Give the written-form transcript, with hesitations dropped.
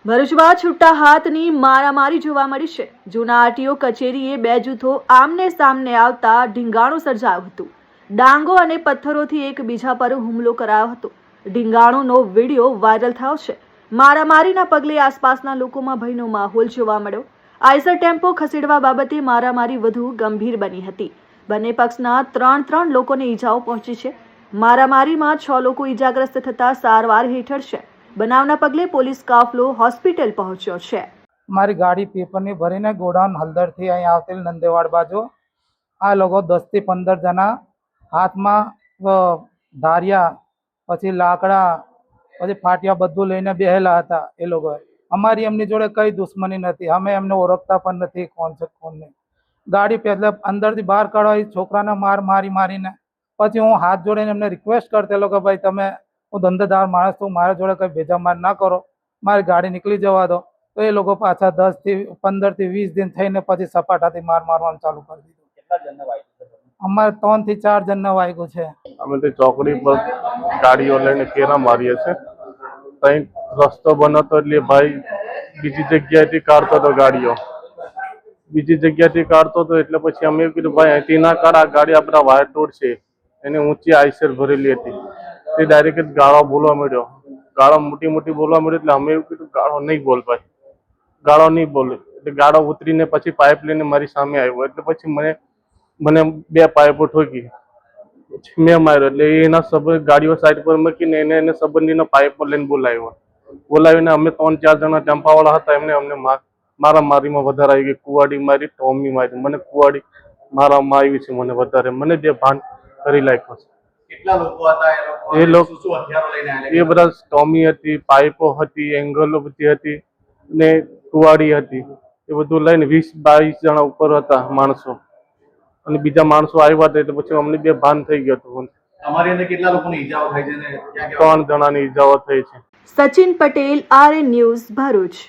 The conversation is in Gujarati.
ભરૂચમાં છૂટા હાથની મારામારી જોવા મળી છે। જૂના આરટીઓ કચેરીએ બે જૂથો આમને સામને આવતા ઢીંગાણું સર્જાયું હતું। ડાંગો અને પથ્થરોથી એકબીજા પર હુમલો કરાયો હતો। ઢીંગાણુંનો વિડીયો વાયરલ થયો છે। મારામારીના પગલે આસપાસના લોકોમાં ભયનો માહોલ જોવા મળ્યો। આઈસર ટેમ્પો ખસેડવા બાબતે મારામારી વધુ ગંભીર બની હતી। બંને પક્ષના ત્રણ લોકોને ઈજાઓ પહોંચી છે। મારામારીમાં 6 લોકો ઈજાગ્રસ્ત થતા સારવાર હેઠળ છે। બનાવના પગલે પોલીસ કાફલો હોસ્પિટલ પહોંચ્યો છે। મારી ગાડી પેપરની ભરીને ગોડાઉન હળદરથી અહીં આવતી નંદેવાડ બાજુ આ લોકો 10 થી 15 જણા હાથમાં ધારિયા પછી લાકડા પછી ફાટિયા બધું લઈને બેહેલા હતા। એ લોકો અમારી એમની જોડે કઈ દુશ્મની નથી, અમે એમને ઓળખતા પણ નથી કોણ છે કોણ નહીં। ગાડી પહેલા અંદરથી બહાર કાઢવા છોકરાને મારીને પછી હું હાથ જોડીને એમને રિક્વેસ્ટ કરતેલો કે ભાઈ તમે હું ધંધેદાર માણસ છું, મારા જોડે કંઈ ભેજામાર ના કરો, મારી ગાડી નીકળી જવા દો। તો એ લોકો પાછા 10 થી 15 થી 20 દિન થઈને પછી સપાટાથી મારવાનું ચાલુ કરી દીધું। કેટલા જણને વાગ્યું? અમારે 3 થી 4 જણને વાગ્યું છે। અમે તે ચોકડી પર ગાડીઓ લઈને ફેરા મારીએ છીએ। ત્યાં રસ્તો બનતો એટલે ભાઈ બીજી જગ્યાએથી કાઢતો હતો ગાડીઓ, એટલે પછી અમે એવું કીધું ભાઈ અહીંથી ના કાઢ, આ ગાડી આપણા વાયર રોડ છે, એને ઊંચી આઈસર ભરેલી હતી। તે ડાયરેક્ટ ગાળો બોલવા મળ્યો, ગાળો મોટી બોલવા મળ્યો એટલે અમે એવું કીધું ગાળો નહીં બોલ ભાઈ, ગાળો નહીં બોલે। એટલે ગાળો ઉતરીને પછી પાઇપ લઈને મારી સામે આવ્યો, એટલે પછી મને 2 પાઇપો ઠોકી, પછી મેં માર્યો। એટલે એના સંબંધ ગાડીઓ સાઈડ પર મૂકીને એને સંબંધીનો પાઇપો લઈને બોલાવીને અમે 3-4 જણા ટેમ્પાવાળા હતા, એમને અમને મારામારીમાં વધારે આવી ગઈ। કુવાડી મારી, ટોમી મારી, મને કુવાડી મારામાં આવી છે, મને વધારે, મને જે ભાન કરી નાખ્યો છે। કેટલા લોકો હતા? એ લોકો શું હથિયારો લઈને આવેલા? એ બધા ટોમી હતી, પાઇપો હતી, એંગલો બધી હતી ને કુવાડી હતી, એ બધું લઈને 20-22 જણા ઉપર હતા માણસો, અને બીજા માણસો આવ્યા હતા એટલે પછી અમને બે ભાન થઈ ગયું હતું। અમારી અંદર કેટલા લોકોની ઈજાઓ થઈ છે ને 3 જણાની ઈજાઓ થઈ છે। Sachin Patel, RN news, Bharuch.